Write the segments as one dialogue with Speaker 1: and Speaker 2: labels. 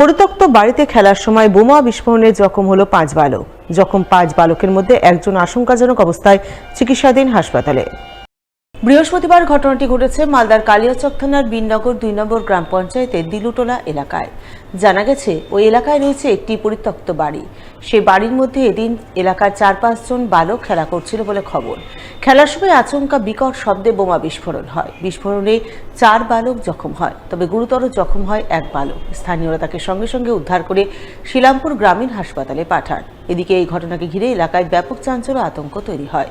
Speaker 1: পরিত্যক্ত বাড়িতে খেলার সময় বোমা বিস্ফোরণে জখম হলো 5 বালক। জখম 5 বালকের মধ্যে একজন আশঙ্কাজনক অবস্থায় চিকিৎসাধীন হাসপাতালে। বৃহস্পতিবার ঘটনাটি ঘটেছে মালদার কালিয়াচক থানার বিননগর 2 নম্বর গ্রাম পঞ্চায়েতের দিলুটোলা এলাকায়। জানা গেছে ওই এলাকায় রয়েছে একটি পরিত্যক্ত বাড়ি। সেই বাড়ির মধ্যে এদিন এলাকার 4-5 জন বালক খেলা করছিল বলে খবর। খেলার সময় আচমকা বিকট শব্দে বোমা বিস্ফোরণ হয়। বিস্ফোরণে 4 বালক জখম হয়, তবে গুরুতর জখম হয় 1 বালক। স্থানীয়রা তাকে সঙ্গে সঙ্গে উদ্ধার করে শিলামপুর গ্রামীণ হাসপাতালে পাঠান। এদিকে এই ঘটনাকে ঘিরে এলাকায় ব্যাপক চাঞ্চল্য আতঙ্ক তৈরি হয়।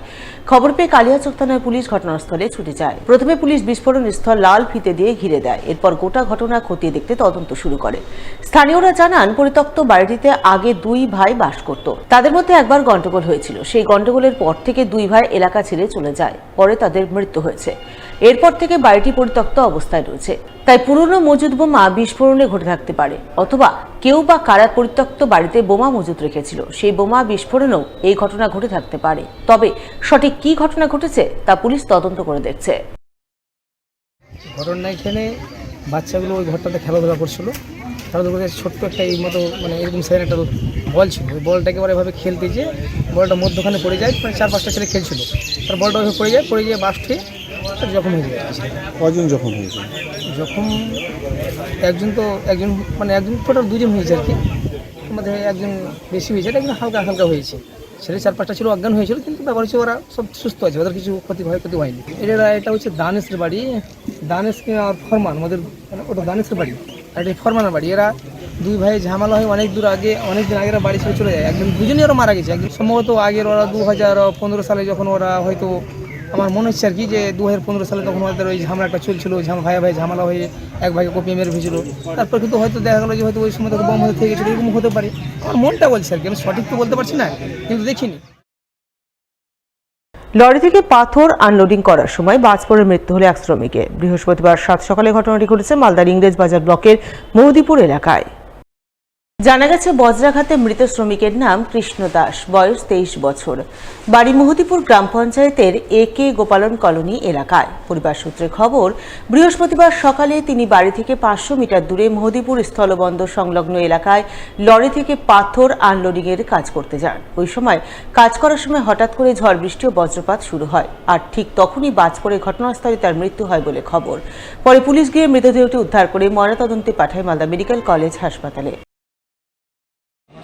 Speaker 1: খবর পেয়ে কালিয়াচক থানার পুলিশ ঘটনাস্থলে ছুটে যায়। প্রথমে পুলিশ বিস্ফোরণ স্থল লাল ফিতে দিয়ে ঘিরে দেয়। এরপর গোটা ঘটনা খতিয়ে দেখতে তদন্ত শুরু করে। স্থানীয়রা জানান, পরিত্যক্ত বাড়িটিতে আগে 2 ভাই বাস করত। তাদের মধ্যে একবার গন্ডগোল হয়েছিল। সেই গন্ডগোলের পর থেকে 2 ভাই এলাকা ছেড়ে চলে যায়। পরে তাদের মৃত্যু হয়েছে। এরপর থেকে বাড়িটি পরিত্যক্ত অবস্থায় রয়েছে। তাই পুরনো মজুদ বোমা বিস্ফোরণে ঘটে থাকতে পারে, অথবা কেউ বা কারা পরিত্যক্ত বাড়িতে বোমা মজুদ রেখেছিল, সেই বোমা বিস্ফোরণেও এই ঘটনা ঘটে থাকতে পারে। তবে সঠিক কি ঘটনা ঘটেছে তা পুলিশ তদন্ত করে দেখছে।
Speaker 2: ঘটনা এখানে বাচ্চাগুলো ওই ঘরটাতে খেলাধুলা করছিল। খেলাধুলা করে ছোট্ট একটা এই মতো মানে এরকম সাইড একটা বল ছিল। ওই বলটা একেবারে এভাবে খেলতে যে বলটা মধ্যখানে পড়ে যায়, মানে 4-5টা ছেলে খেলছিল। তার বলটা ওইভাবে পড়ে যায় বাস্টে জখম হয়ে যায়।
Speaker 3: কজন জখম হয়েছে?
Speaker 2: জখম একজন টোটাল 2 জন হয়েছে আর কি। আমাদের একজন বেশি হয়েছে, একজন হালকা হয়েছে। ছেলে 4-5টা ছিল অজ্ঞান হয়েছিল, কিন্তু ব্যাপার হচ্ছে ওরা সব সুস্থ আছে, ওদের কিছু ক্ষতি হয়নি। এটা হচ্ছে দানেশের বাড়ি, দানেশ আর ফরমান, আমাদের মানে ওটা দানেশের বাড়ি আর এটা ফরমানের বাড়ি। এরা 2 ভাই ঝামেলা হয় অনেক দিন আগে এরা বাড়ি ছেড়ে চলে যায়। দুজনই ওরা মারা গেছে। একজন সম্ভবত আগের ওরা 2015 সালে যখন ওরা হয়তো আমার মনে হচ্ছে আর কি যে 2015 সালে তখন ওদের ওই ঝামেলাটা চলছিল, ভাই ঝামেলা হয়ে এক ভাইকে কপিয়ে মেরে ফেলেছিল। তারপর কিন্তু হয়তো দেখা গেলো যে হয়তো ওই সময় থেকে বোম হতে থেকে গেছিলো, এরকম হতে পারে। আমার মনটা বলছে আর কি, আমি সঠিক তো বলতে পারছি না, কিন্তু দেখিনি।
Speaker 1: লরি থেকে পাথর আনলোডিং করার সময় বাজ পড়ে মৃত্যু হলো 1 শ্রমিকের। বৃহস্পতিবার 7 সকালে ঘটনাটি ঘটেছে মালদার ইংরেজ বাজার ব্লকের মহদীপুর এলাকায়। জানা গেছে, বজ্রাঘাতে মৃত শ্রমিকের নাম কৃষ্ণ দাস, বয়স 23 বছর। বাড়ি মহদীপুর গ্রাম পঞ্চায়েতের AK গোপালন কলোনি এলাকায়। পরিবার সূত্রে খবর, বৃহস্পতিবার সকালে তিনি বাড়ি থেকে 500 মিটার দূরে মহদীপুর স্থলবন্দর সংলগ্ন এলাকায় লরি থেকে পাথর আনলোডিং এর কাজ করতে যান। ওই সময় কাজ করার সময় হঠাৎ করে ঝড় বৃষ্টি ও বজ্রপাত শুরু হয়, আর ঠিক তখনই বাজ পড়ে ঘটনাস্থলে তার মৃত্যু হয় বলে খবর। পরে পুলিশ গিয়ে মৃতদেহটি উদ্ধার করে ময়নাতদন্তে পাঠায় মালদা মেডিকেল কলেজ হাসপাতালে।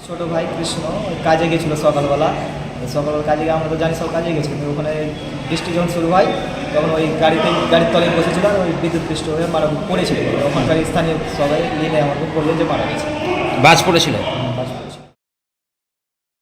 Speaker 4: ছোটো ভাই কৃষ্ণ কাজে গেছিলো সকালবেলা কাজে গিয়ে, আমরা তো জানি সব কাজে গেছে, কিন্তু ওখানে বৃষ্টি যখন শুরু হয় তখন ওই গাড়ির তলায় বসেছিল, আর ওই বিদ্যুৎ পৃষ্ঠ হয়ে পড়েছিল। ওখানকার স্থানীয় সবাই নিয়ে আমাকে বললো যে মারা গেছে।
Speaker 5: বাজ পড়েছিল?